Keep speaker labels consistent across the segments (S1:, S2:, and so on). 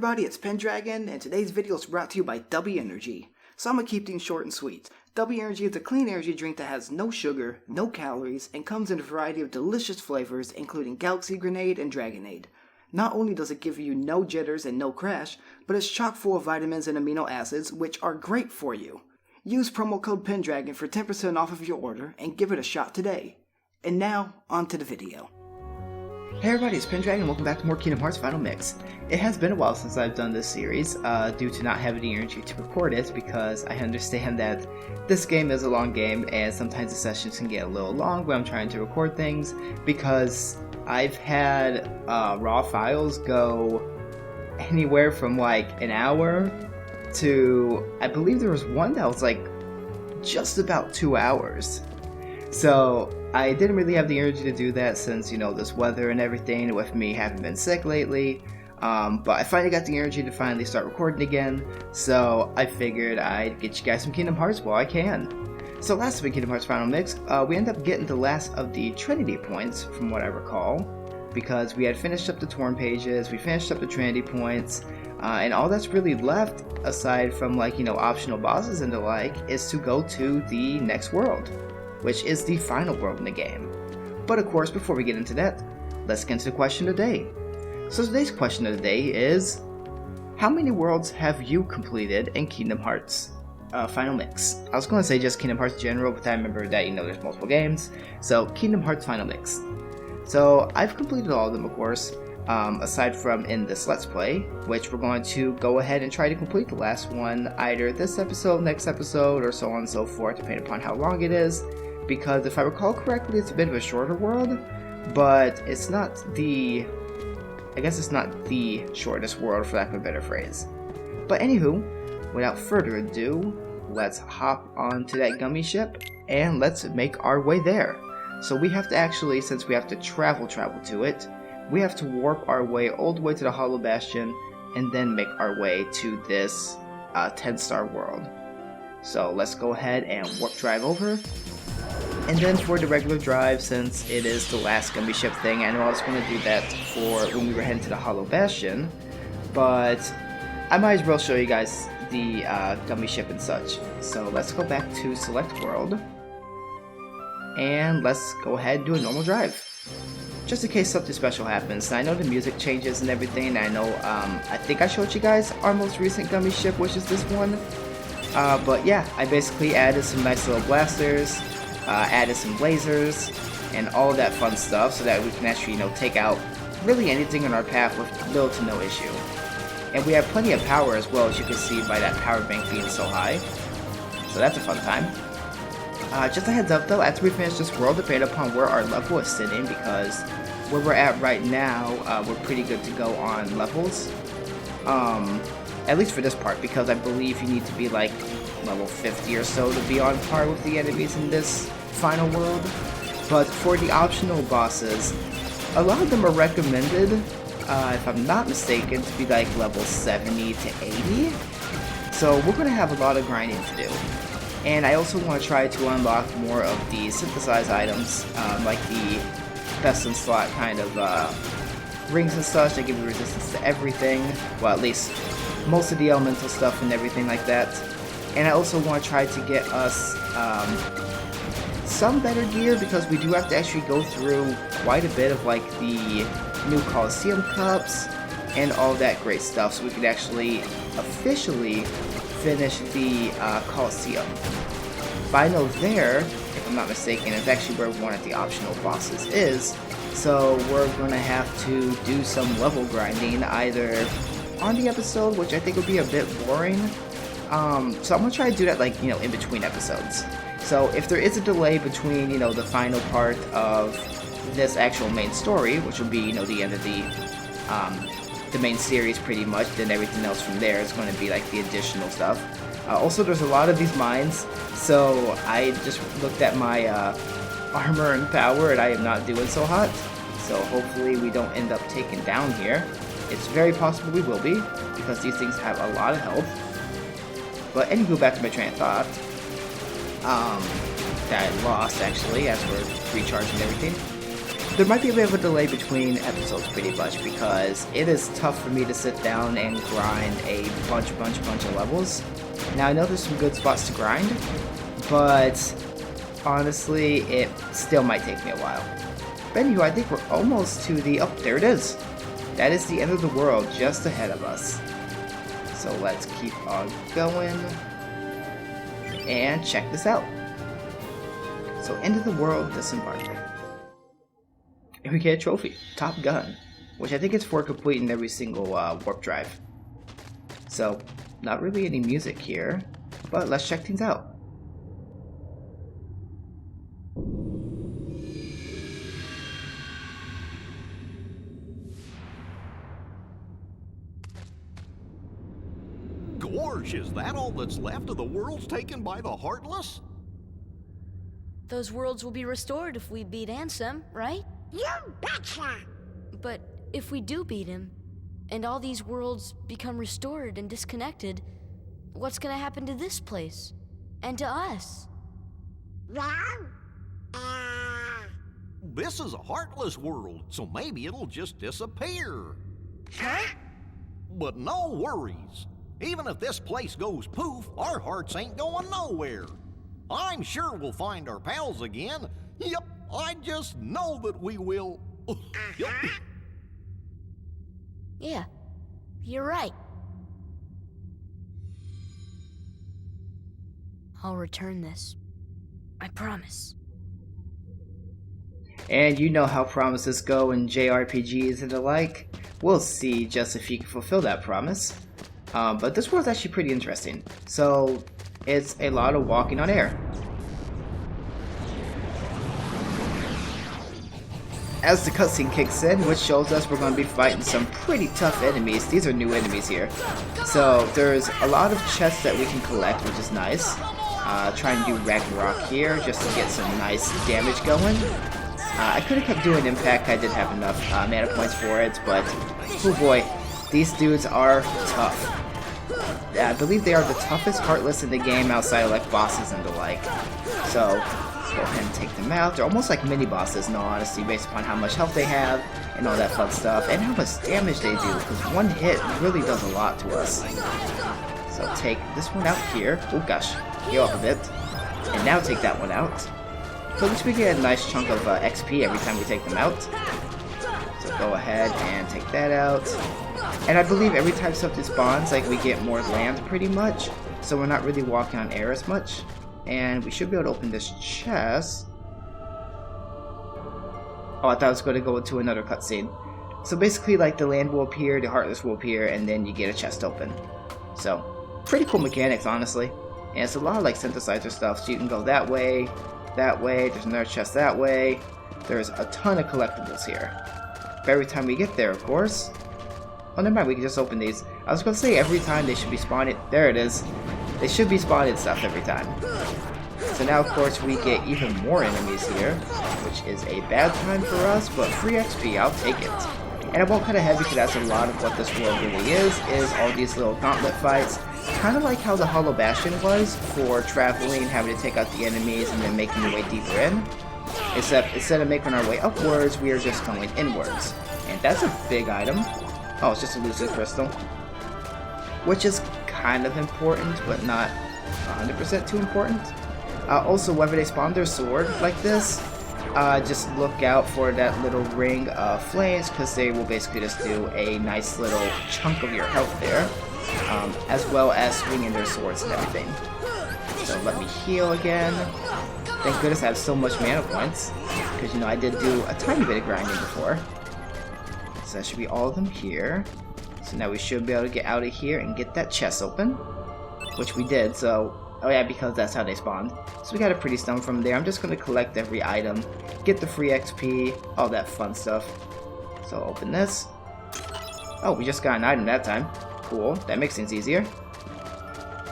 S1: everybody, it's Pendragon, and today's video is brought to you by W Energy. So I'm gonna keep things short and sweet. W Energy is a clean energy drink that has no sugar, no calories, and comes in a variety of delicious flavors, including Galaxy Grenade and Dragonade. Not only does it give you no jitters and no crash, but it's chock full of vitamins and amino acids, which are great for you. Use promo code Pendragon for 10% off of your order, and give it a shot today. And now, on to the video.
S2: Hey everybody, it's Pendragon and welcome back to more Kingdom Hearts Final Mix. It has been a while since I've done this series, due to not having the energy to record it, because I understand that this game is a long game and sometimes the sessions can get a little long when I'm trying to record things, because I've had raw files go anywhere from like an hour to, I believe there was one that was like just about 2 hours. So I didn't really have the energy to do that since, you know, this weather and everything, with me having been sick lately. But I finally got the energy to finally start recording again, so I figured I'd get you guys some Kingdom Hearts while I can. So last week, Kingdom Hearts Final Mix, we ended up getting the last of the Trinity points, from what I recall, because we had finished up the Torn pages, we finished up the Trinity points, and all that's really left, aside from, like, you know, optional bosses and the like, is to go to the next world, which is the final world in the game. But of course, before we get into that, let's get into the question of the day. So today's question of the day is, how many worlds have you completed in Kingdom Hearts Final Mix? I was going to say just Kingdom Hearts General, but I remember that, you know, there's multiple games. So Kingdom Hearts Final Mix. So I've completed all of them, of course, aside from in this Let's Play, which we're going to go ahead and try to complete the last one either this episode, next episode, or so on and so forth, depending upon how long it is. Because if I recall correctly, it's a bit of a shorter world, but it's not the... I guess it's not the shortest world, for lack of a better phrase. But anywho, without further ado, let's hop onto that gummy ship, and let's make our way there. So we have to actually, since we have to travel to it, we have to warp our way all the way to the Hollow Bastion, and then make our way to this 10-star world. So let's go ahead and warp drive over. And then for the regular drive, since it is the last Gummy Ship thing, I know I was going to do that for when we were heading to the Hollow Bastion, but I might as well show you guys the Gummy Ship and such. So let's go back to Select World, and let's go ahead and do a normal drive. Just in case something special happens. And I know the music changes and everything, and I know, I think I showed you guys our most recent Gummy Ship, which is this one. But yeah, I basically added some nice little blasters, added some lasers, and all of that fun stuff so that we can actually, you know, take out really anything in our path with little to no issue. And we have plenty of power as well, as you can see by that power bank being so high. So that's a fun time. Just a heads up though, after we finish this world, depending upon where our level is sitting, because where we're at right now, we're pretty good to go on levels. At least for this part, because I believe you need to be like level 50 or so to be on par with the enemies in this final world. But for the optional bosses, a lot of them are recommended, if I'm not mistaken, to be like level 70 to 80. So we're going to have a lot of grinding to do. And I also want to try to unlock more of the synthesized items, like the best in slot kind of rings and such that give you resistance to everything. Well, at least most of the elemental stuff and everything like that. And I also want to try to get us some better gear, because we do have to actually go through quite a bit of like the new Coliseum cups and all that great stuff, so we can actually officially finish the Coliseum. But I know there, if I'm not mistaken, is actually where one of the optional bosses is, so we're going to have to do some level grinding either on the episode, which I think would be a bit boring. So I'm going to try to do that, like, you know, in between episodes. So if there is a delay between, you know, the final part of this actual main story, which will be, you know, the end of the main series pretty much, then everything else from there is going to be like the additional stuff. Also, there's a lot of these mines, so I just looked at my armor and power, and I am not doing so hot. So hopefully we don't end up taken down here. It's very possible we will be, because these things have a lot of health. But anywho, back to my train of thought. That I lost, actually, as we're recharging everything. there might be a bit of a delay between episodes pretty much because it is tough for me to sit down and grind a bunch of levels. Now I know there's some good spots to grind, but honestly it still might take me a while. But anyway, I think we're almost to the... oh, there it is! That is the end of the world just ahead of us. So let's keep on going and check this out. So end of the world disembarked. And we get a trophy, Top Gun, which I think is for completing every single warp drive. So, not really any music here, but let's check things out.
S3: Gorge, is that all that's left of the worlds taken by the Heartless?
S4: Those worlds will be restored if we beat Ansem, right?
S5: You betcha!
S4: But if we do beat him, and all these worlds become restored and disconnected, what's gonna happen to this place? And to us?
S5: Well,
S3: This is a Heartless world, so maybe it'll just disappear.
S5: huh?
S3: But no worries. Even if this place goes poof, our hearts ain't going nowhere. I'm sure we'll find our pals again. Yep, I just know that we will. Yep.
S4: Yeah, you're right. I'll return this. I promise.
S2: And you know how promises go in JRPGs and the like. We'll see just if you can fulfill that promise. But this world's actually pretty interesting. So, it's a lot of walking on air. As the cutscene kicks in, which shows us we're going to be fighting some pretty tough enemies. These are new enemies here. So, there's a lot of chests that we can collect, which is nice. Try and do Ragnarok here, just to get some nice damage going. I could have kept doing Impact, I did have enough mana points for it, but oh boy, these dudes are tough. I believe they are the toughest Heartless in the game outside of like bosses and the like. So, go ahead and take them out. They're almost like mini-bosses in all honesty, based upon how much health they have and all that fun stuff, and how much damage they do, because one hit really does a lot to us. So take this one out here. Oh gosh, heal up a bit. And now take that one out. So at least we get a nice chunk of XP every time we take them out. So go ahead and take that out. And I believe every time something spawns, like, we get more land pretty much. So we're not really walking on air as much. And we should be able to open this chest. Oh, I thought I was going to go into another cutscene. So basically, like, the land will appear, the Heartless will appear, and then you get a chest open. So, pretty cool mechanics, honestly. And it's a lot of, like, synthesizer stuff, so you can go that way, there's another chest that way. There's a ton of collectibles here. But every time we get there, of course... Oh, never mind, we can just open these. I was going to say every time they should be spawning... There it is. They should be spawning stuff every time. So now, of course, we get even more enemies here, which is a bad time for us, but free XP, I'll take it. And I won't cut ahead because that's a lot of what this world really is all these little gauntlet fights. Kind of like how the Hollow Bastion was for traveling, having to take out the enemies, and then making your way deeper in. Except, instead of making our way upwards, we are just going inwards. And that's a big item. Oh, it's just a lucid crystal. Which is kind of important, but not 100% too important. Also, whenever they spawn their sword like this, just look out for that little ring of flames, because they will basically just do a nice little chunk of your health there, as well as swinging their swords and everything. So let me heal again. Thank goodness I have so much mana points, because, you know, I did do a tiny bit of grinding before. So that should be all of them here. So now we should be able to get out of here and get that chest open, which we did, so... Oh yeah, because that's how they spawned. So we got a pretty stone from there. I'm just going to collect every item, get the free XP, all that fun stuff. So open this. Oh, we just got an item that time. Cool, that makes things easier.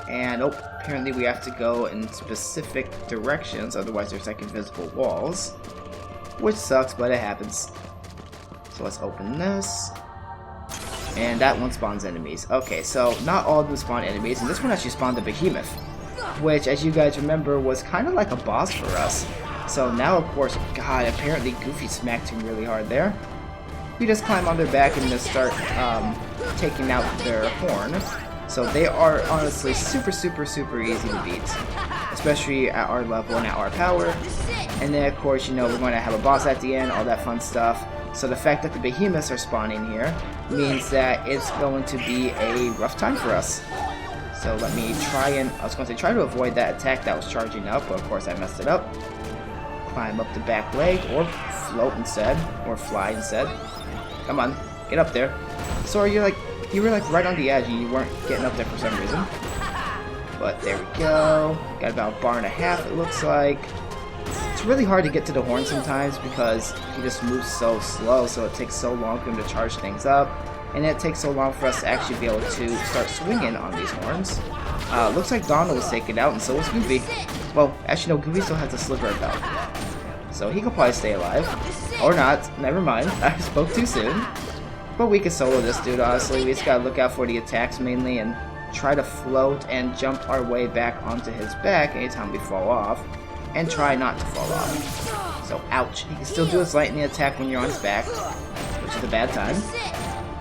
S2: And oh, apparently we have to go in specific directions, otherwise there's like invisible walls. Which sucks, but it happens. So let's open this. And that one spawns enemies. Okay, so not all of them spawn enemies, and this one actually spawned a behemoth. Which, as you guys remember, was kind of like a boss for us. So now, of course, God, apparently Goofy smacked him really hard there. We just climb on their back and just start taking out their horn. So they are honestly super easy to beat, especially at our level and at our power. And then, of course, you know, we're going to have a boss at the end, all that fun stuff. So the fact that the behemoths are spawning here means that it's going to be a rough time for us. So let me try to avoid that attack that was charging up, but of course I messed it up. Climb up the back leg, or float instead, or fly instead. Come on, get up there. Sora, you were like right on the edge and you weren't getting up there for some reason. But there we go. Got about a bar and a half, it looks like. It's really hard to get to the horn sometimes because he just moves so slow, so it takes so long for him to charge things up. And it takes so long for us to actually be able to start swinging on these horns. Looks like Donald was taken out, and so was Goofy. Well, actually no, Goofy still has a sliver of health. So he could probably stay alive. Or not, never mind, I spoke too soon. But we can solo this dude, honestly. We just gotta look out for the attacks mainly and try to float and jump our way back onto his back anytime we fall off. And try not to fall off. So, ouch. He can still do his lightning attack when you're on his back, which is a bad time.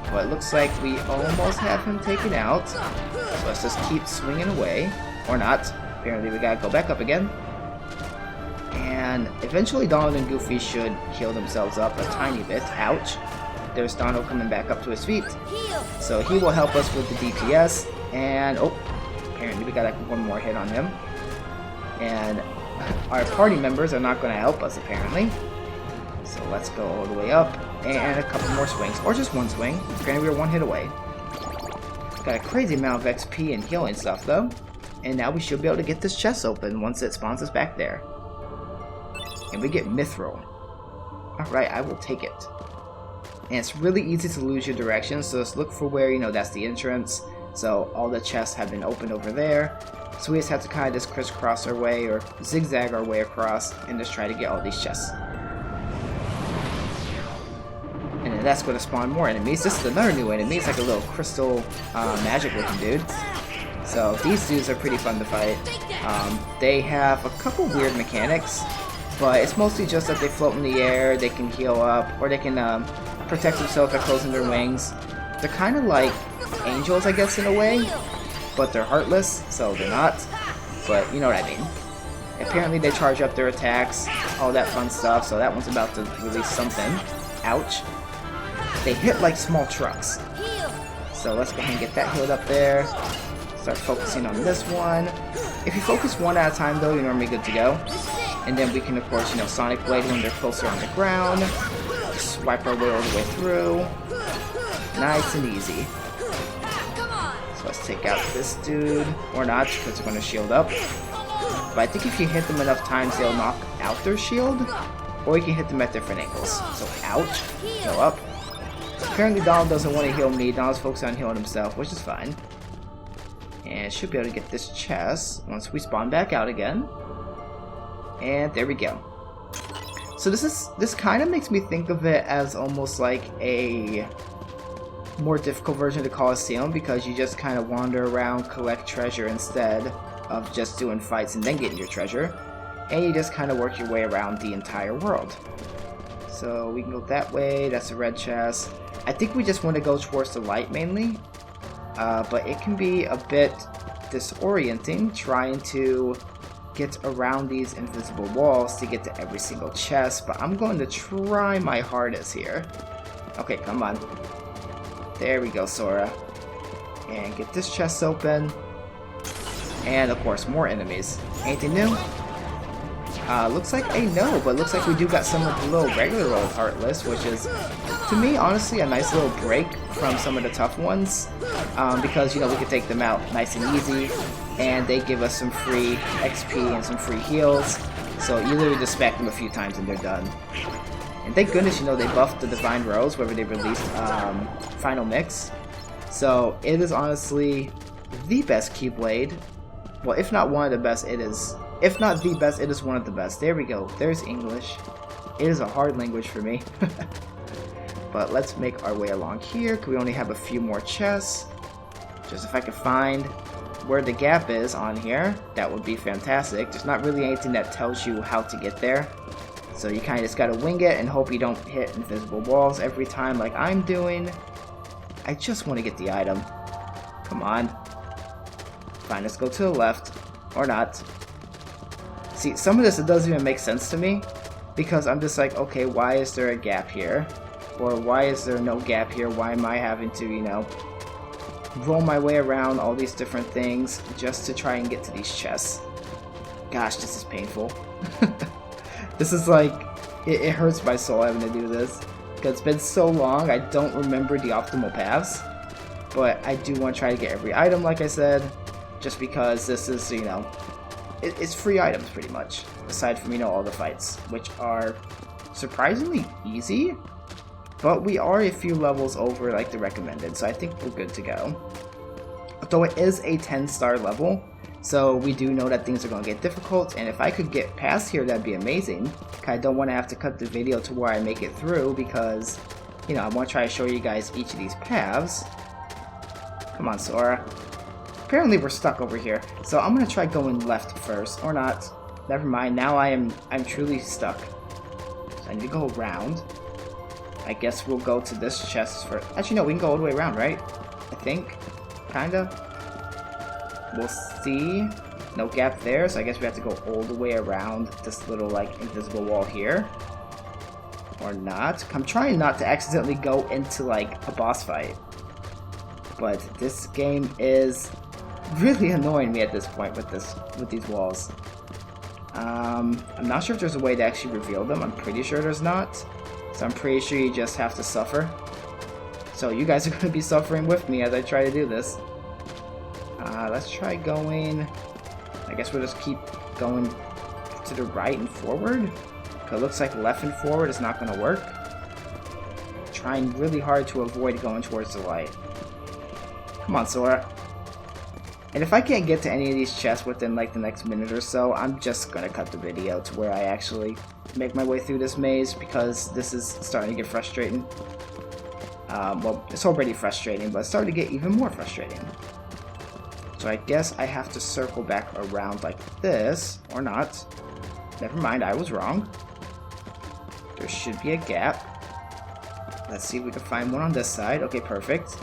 S2: But it looks like we almost have him taken out. So let's just keep swinging away. Or not. Apparently we gotta go back up again. And eventually Donald and Goofy should heal themselves up a tiny bit. Ouch. There's Donald coming back up to his feet. So he will help us with the DPS. And, oh, apparently we got like one more hit on him. And our party members are not going to help us, apparently. So let's go all the way up. And a couple more swings. Or just one swing. Apparently we were one hit away. Got a crazy amount of XP and healing stuff, though. And now we should be able to get this chest open once it spawns us back there. And we get Mithril. Alright, I will take it. And it's really easy to lose your direction, so just look for where, you know, that's the entrance. So all the chests have been opened over there. So we just have to kind of just crisscross our way, or zigzag our way across, and just try to get all these chests. And then that's going to spawn more enemies. This is another new enemy. It's like a little crystal magic looking dude. So these dudes are pretty fun to fight. They have a couple weird mechanics, but it's mostly just that they float in the air, they can heal up, or they can protect themselves by closing their wings. They're kind of like angels, I guess, in a way, but they're heartless, so they're not. But you know what I mean. Apparently they charge up their attacks, all that fun stuff, so that one's about to release something. Ouch. They hit like small trucks. So let's go ahead and get that healed up there. Start focusing on this one. If you focus one at a time though, you're normally good to go. And then we can, of course, you know, Sonic Blade when they're closer on the ground. Swipe our way all the way through. Nice and easy. So let's take out this dude. Or not, because they're going to shield up. But I think if you hit them enough times, they'll knock out their shield. Or you can hit them at different angles. So, ouch. Go up. Apparently Donald doesn't want to heal me. Donald's focused on healing himself, which is fine. And should be able to get this chest once we spawn back out again. And there we go. So this kind of makes me think of it as almost like a more difficult version of the Coliseum, because you just kind of wander around, collect treasure instead of just doing fights and then getting your treasure. And you just kind of work your way around the entire world. So we can go that way, that's a red chest. I think we just want to go towards the light mainly. But it can be a bit disorienting trying to get around these invisible walls to get to every single chest, but I'm going to try my hardest here. Okay, come on. There we go, Sora. And get this chest open. And of course, more enemies. Anything new? Looks like a no, but looks like we do got some of the little regular old Heartless, which is, to me, honestly, a nice little break from some of the tough ones. Because, you know, we can take them out nice and easy, and they give us some free XP and some free heals. So you literally just smack them a few times and they're done. And thank goodness, you know, they buffed the Divine Rose whenever they released Final Mix. So it is honestly the best Keyblade. Well, if not one of the best, it is. If not the best, it is one of the best. There we go. There's English. It is a hard language for me. But let's make our way along here, because we only have a few more chests. Just if I can find. where the gap is on here, that would be fantastic. There's not really anything that tells you how to get there. So you kind of just gotta wing it and hope you don't hit invisible walls every time like I'm doing. I just want to get the item. Come on. Fine, let's go to the left. Or not. See, some of this, it doesn't even make sense to me. Because I'm just like, okay, why is there a gap here? Or why is there no gap here? Why am I having to, you know, roll my way around all these different things just to try and get to these chests? Gosh, this is painful. This is like, it hurts my soul having to do this. Because it's been so long, I don't remember the optimal paths. But I do want to try to get every item, like I said. Just because this is, you know, it's free items pretty much. Aside from, you know, all the fights. Which are surprisingly easy. But we are a few levels over like the recommended. So I think we're good to go. Though it is a 10-star level. So we do know that things are going to get difficult, and if I could get past here, that'd be amazing. I don't want to have to cut the video to where I make it through because, you know, I want to try to show you guys each of these paths. Come on, Sora. Apparently we're stuck over here, so I'm going to try going left first, or not. Never mind, now I'm truly stuck. So I need to go around. I guess we'll go to this chest first. Actually, no, we can go all the way around, right? I think. Kinda. We'll see. No gap there, so I guess we have to go all the way around this little, like, invisible wall here. Or not. I'm trying not to accidentally go into, like, a boss fight. But this game is really annoying me at this point with these walls. I'm not sure if there's a way to actually reveal them. I'm pretty sure there's not. So I'm pretty sure you just have to suffer. So you guys are going to be suffering with me as I try to do this. Let's try going, I guess we'll just keep going to the right and forward. It looks like left and forward is not going to work. Trying really hard to avoid going towards the light. Come on, Sora. And if I can't get to any of these chests within like the next minute or so, I'm just going to cut the video to where I actually make my way through this maze because this is starting to get frustrating. Well, it's already frustrating, but it's starting to get even more frustrating. So I guess I have to circle back around like this, or not. Never mind, I was wrong. There should be a gap. Let's see if we can find one on this side. Okay, perfect.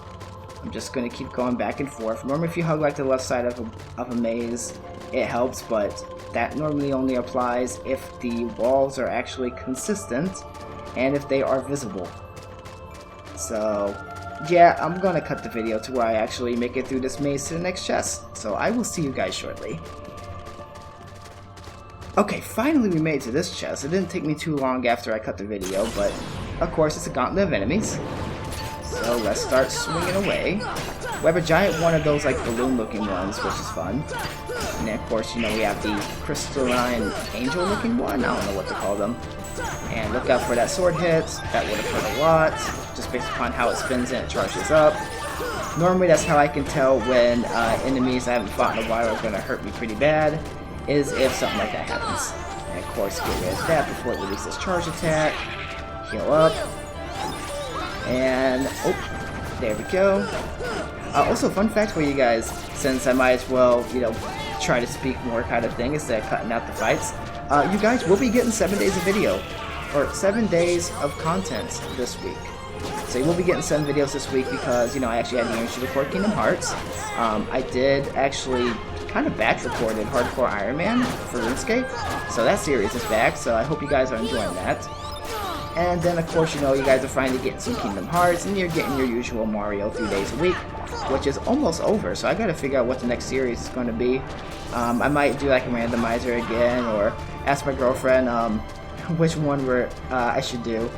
S2: I'm just going to keep going back and forth. Normally if you hug like the left side of a maze, it helps, but that normally only applies if the walls are actually consistent and if they are visible. So yeah, I'm gonna cut the video to where I actually make it through this maze to the next chest. So I will see you guys shortly. Okay, finally we made it to this chest. It didn't take me too long after I cut the video, but of course it's a gauntlet of enemies. So let's start swinging away. We have a giant one of those like balloon looking ones, which is fun. And then of course, you know, we have the crystalline angel looking one. I don't know what to call them. And look out for that sword hit. That would have hurt a lot. Just based upon how it spins and it charges up. Normally that's how I can tell when enemies I haven't fought in a while are going to hurt me pretty bad. Is if something like that happens. And of course get rid of that before it releases charge attack. Heal up. And, oh, there we go. Also, fun fact for you guys, since I might as well, you know, try to speak more kind of thing instead of cutting out the fights. You guys will be getting 7 days of video, or 7 days of content this week. So you will be getting 7 videos this week because, you know, I actually had the energy to record Kingdom Hearts. I did actually kind of batch recorded Hardcore Iron Man for RuneScape, so that series is back, so I hope you guys are enjoying that. And then, of course, you know, you guys are finally getting some Kingdom Hearts, and you're getting your usual Mario 3 days a week, which is almost over, so I gotta figure out what the next series is going to be. I might do like a randomizer again, or ask my girlfriend which one I should do.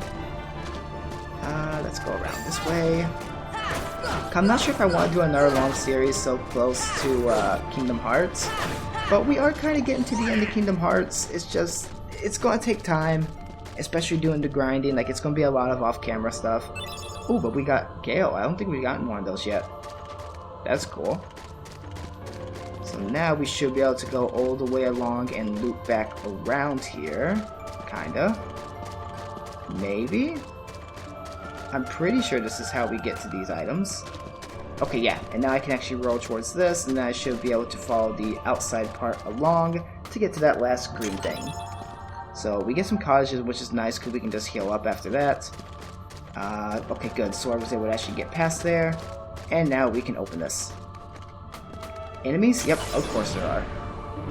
S2: Let's go around this way. I'm not sure if I want to do another long series so close to Kingdom Hearts, but we are kind of getting to the end of Kingdom Hearts. It's going to take time, especially doing the grinding. Like, it's going to be a lot of off-camera stuff. Ooh, but we got Gale. I don't think we've gotten one of those yet. That's cool. So now we should be able to go all the way along and loop back around here. Kinda. Maybe? I'm pretty sure this is how we get to these items. Okay, yeah, and now I can actually roll towards this, and then I should be able to follow the outside part along to get to that last green thing. So we get some cottages, which is nice because we can just heal up after that. Okay, good. So I was able to actually get past there, and now we can open this. Enemies? Yep, of course there are.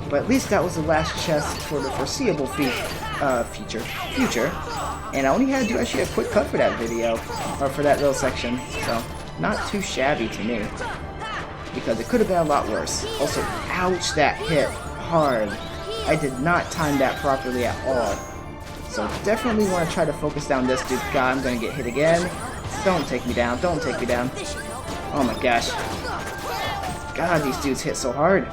S2: But at least that was the last chest for the foreseeable future. And I only had to do actually a quick cut for that video, or for that little section, so not too shabby to me. Because it could have been a lot worse. Also, ouch, that hit hard. I did not time that properly at all. So definitely want to try to focus down this dude. God, I'm going to get hit again. Don't take me down, don't take me down. Oh my gosh. God, these dudes hit so hard.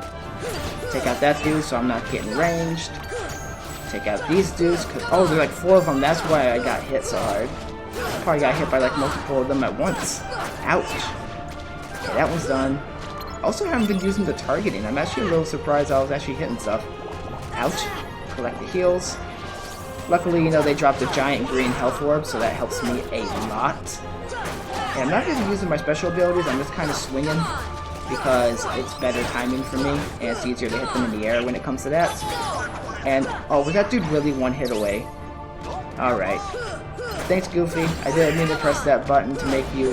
S2: Take out that dude so I'm not getting ranged. Take out these dudes, cause oh, there's like 4 of them, that's why I got hit so hard. I probably got hit by like multiple of them at once. Ouch. Okay, that one's done. Also haven't been using the targeting. I'm actually a little surprised I was actually hitting stuff. Ouch. Collect the heals. Luckily, you know, they dropped a giant green health orb, so that helps me a lot. And I'm not really using my special abilities, I'm just kind of swinging because it's better timing for me, and it's easier to hit them in the air when it comes to that. And, oh, was that dude really one hit away? Alright. Thanks, Goofy. I didn't mean to press that button to make you,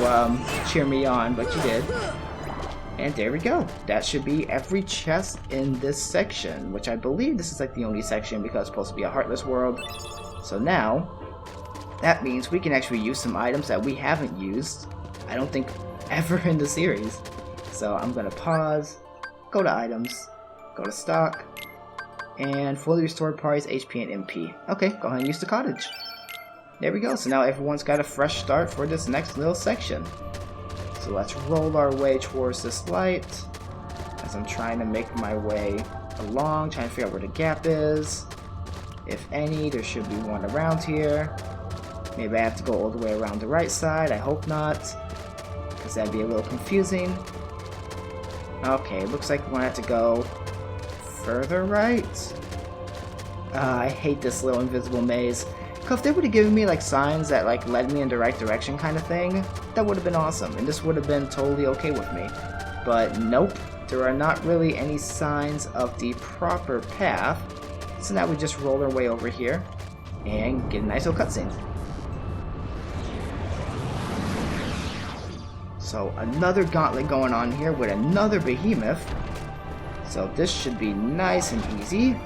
S2: cheer me on, but you did. And there we go. That should be every chest in this section, which I believe this is like the only section because it's supposed to be a Heartless world. So now, that means we can actually use some items that we haven't used, I don't think, ever in the series. So I'm going to pause, go to items, go to stock, and fully restored parties, HP and MP. Okay, go ahead and use the cottage. There we go. So now everyone's got a fresh start for this next little section. So let's roll our way towards this light as I'm trying to make my way along, trying to figure out where the gap is. If any, there should be one around here. Maybe I have to go all the way around the right side. I hope not, because that'd be a little confusing. Okay, it looks like we're gonna have to go further right. I hate this little invisible maze. Cause if they would have given me like signs that like led me in the right direction kind of thing, that would have been awesome, and this would have been totally okay with me. But nope, there are not really any signs of the proper path. So now we just roll our way over here and get a nice little cutscene. So another gauntlet going on here with another behemoth. So this should be nice and easy.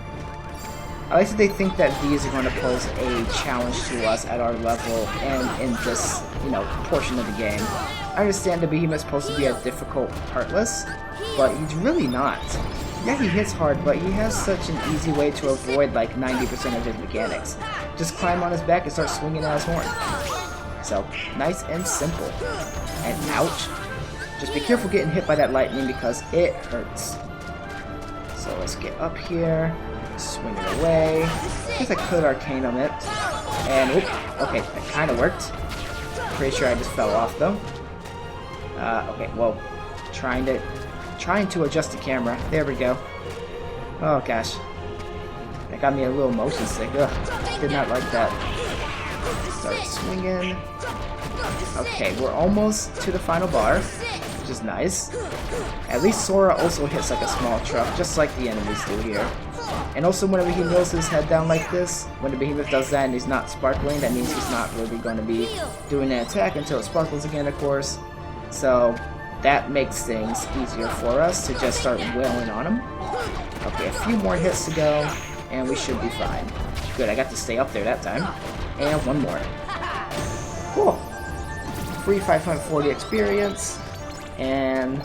S2: I like that they think that these are going to pose a challenge to us at our level and in this, you know, portion of the game. I understand the behemoth's supposed to be a difficult Heartless, but he's really not. Yeah, he hits hard, but he has such an easy way to avoid like 90% of his mechanics. Just climb on his back and start swinging at his horn. So, nice and simple. And ouch. Just be careful getting hit by that lightning because it hurts. So let's get up here. Swing it away. I guess I could arcane on it. And, oop, okay, that kind of worked. Pretty sure I just fell off, though. Okay, well, trying to adjust the camera. There we go. Oh, gosh. That got me a little motion sick. Ugh, did not like that. Start swinging. Okay, we're almost to the final bar, which is nice. At least Sora also hits like a small truck, just like the enemies do here. And also whenever he kneels his head down like this, when the behemoth does that and he's not sparkling, that means he's not really going to be doing an attack until it sparkles again, of course. So that makes things easier for us to just start wailing on him. Okay, a few more hits to go, and we should be fine. Good, I got to stay up there that time. And one more. Cool. Free 540 experience. And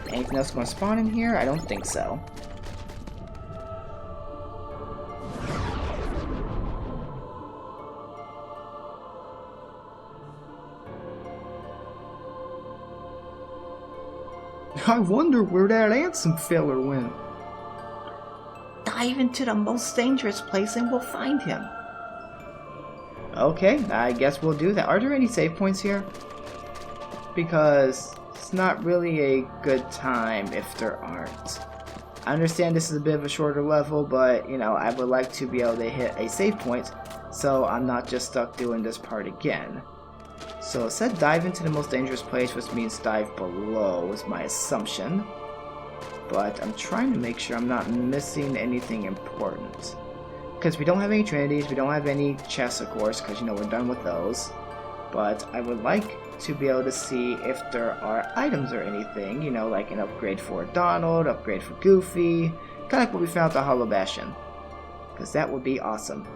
S2: anything else going to spawn in here? I don't think so. I wonder where that Ansem filler went. Dive into the most dangerous place and we'll find him. Okay, I guess we'll do that. Are there any save points here? Because it's not really a good time if there aren't. I understand this is a bit of a shorter level, but, you know, I would like to be able to hit a save point so I'm not just stuck doing this part again. So it said dive into the most dangerous place, which means dive below is my assumption. But I'm trying to make sure I'm not missing anything important. Because we don't have any trinities, we don't have any chests, of course, because, you know, we're done with those. But I would like to be able to see if there are items or anything, you know, like an upgrade for Donald, upgrade for Goofy, kind of like what we found at the Hollow Bastion. Because that would be awesome.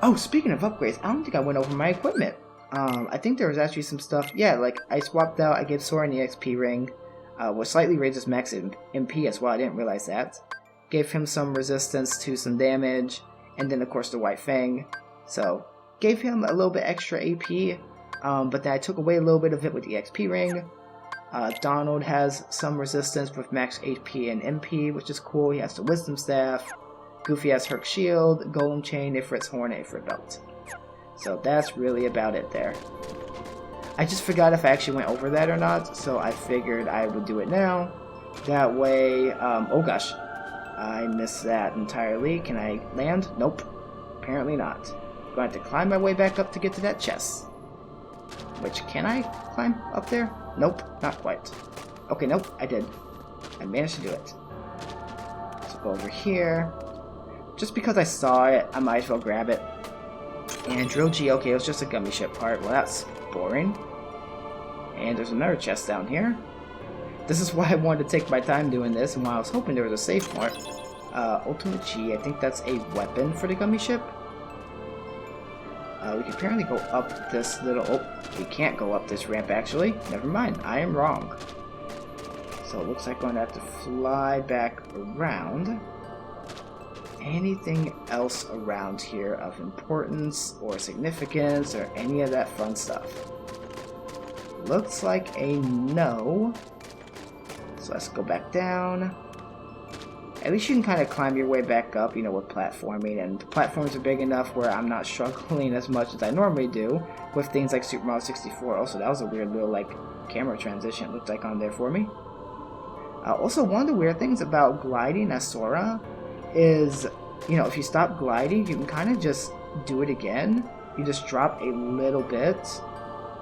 S2: Oh, speaking of upgrades, I don't think I went over my equipment. I think there was actually some stuff, yeah, like I swapped out, I gave Sora an EXP ring, which slightly raises max MP as well, I didn't realize that. Gave him some resistance to some damage, and then of course the White Fang. So, gave him a little bit extra AP, but then I took away a little bit of it with the XP ring. Donald has some resistance with max HP and MP, which is cool, he has the Wisdom Staff. Goofy has Herc's Shield, Golem Chain, Ifrit's Horn, and Ifrit Belt. So that's really about it there. I just forgot if I actually went over that or not, so I figured I would do it now. That way, oh gosh, I missed that entirely. Can I land? Nope, apparently not. Going to have to climb my way back up to get to that chest. Which, can I climb up there? Nope, not quite. Okay, nope, I did. I managed to do it. Let's go over here. Just because I saw it, I might as well grab it. And Drill G, okay, it was just a gummy ship part. Well, that's boring. And there's another chest down here. This is why I wanted to take my time doing this, and while I was hoping there was a safe part. Ultimate G, I think that's a weapon for the gummy ship. We can apparently go up this little... Oh, we can't go up this ramp, actually. Never mind, I am wrong. So it looks like I'm going to have to fly back around. Anything else around here of importance or significance or any of that fun stuff? Looks like a no. So let's go back down. At least you can kind of climb your way back up, you know, with platforming, and the platforms are big enough where I'm not struggling as much as I normally do with things like Super Mario 64. Also, that was a weird little, like, camera transition it looked like on there for me. Also, one of the weird things about gliding as Sora is, you know, if you stop gliding, you can kind of just do it again. You just drop a little bit,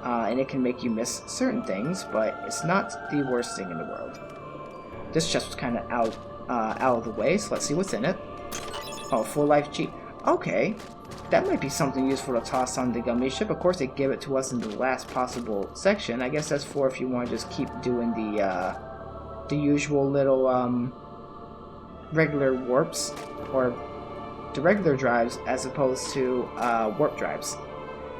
S2: and it can make you miss certain things, but it's not the worst thing in the world. This chest was kind of out of the way, so let's see what's in it. Oh, full life G. Okay, that might be something useful to toss on the gummy ship. Of course, they give it to us in the last possible section. I guess that's for if you want to just keep doing the usual little regular warps, or the regular drives as opposed to warp drives.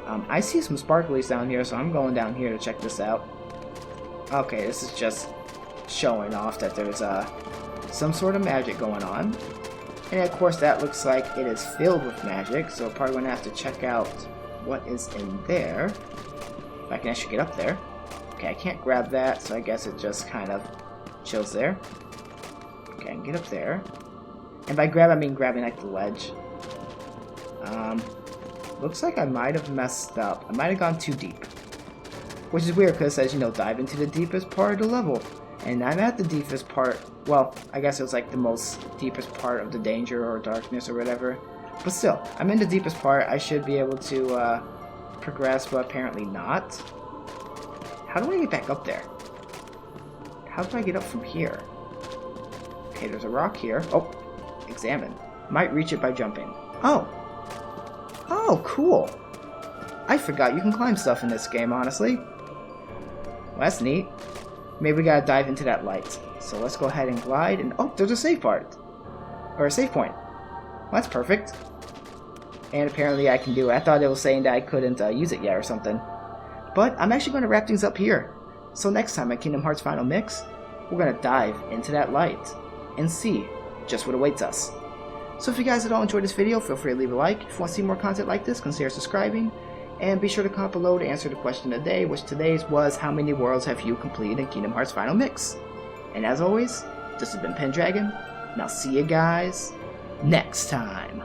S2: I see some sparklies down here, so I'm going down here to check this out. Okay, this is just showing off that there's some sort of magic going on. And of course that looks like it is filled with magic, so probably going to have to check out what is in there. If I can actually get up there. Okay, I can't grab that, so I guess it just kind of chills there. Okay, I can get up there. And by grab, I mean grabbing like the ledge. Looks like I might have messed up. I might have gone too deep. Which is weird because it says, you know, dive into the deepest part of the level. And I'm at the deepest part. Well, I guess it was like the most deepest part of the danger or darkness or whatever. But still, I'm in the deepest part. I should be able to progress, but apparently not. How do I get back up there? How do I get up from here? Okay, there's a rock here. Oh, examine. Might reach it by jumping. Oh. Oh, cool. I forgot you can climb stuff in this game, honestly. Well, that's neat. Maybe we gotta dive into that light. So let's go ahead and glide, and oh, there's a save part. Or a save point. Well, that's perfect. And apparently I can do it. I thought it was saying that I couldn't use it yet or something. But I'm actually going to wrap things up here. So next time at Kingdom Hearts Final Mix, we're going to dive into that light and see just what awaits us. So if you guys at all enjoyed this video, feel free to leave a like. If you want to see more content like this, consider subscribing. And be sure to comment below to answer the question of the day, which today's was, how many worlds have you completed in Kingdom Hearts Final Mix? And as always, this has been Pendragon, and I'll see you guys next time.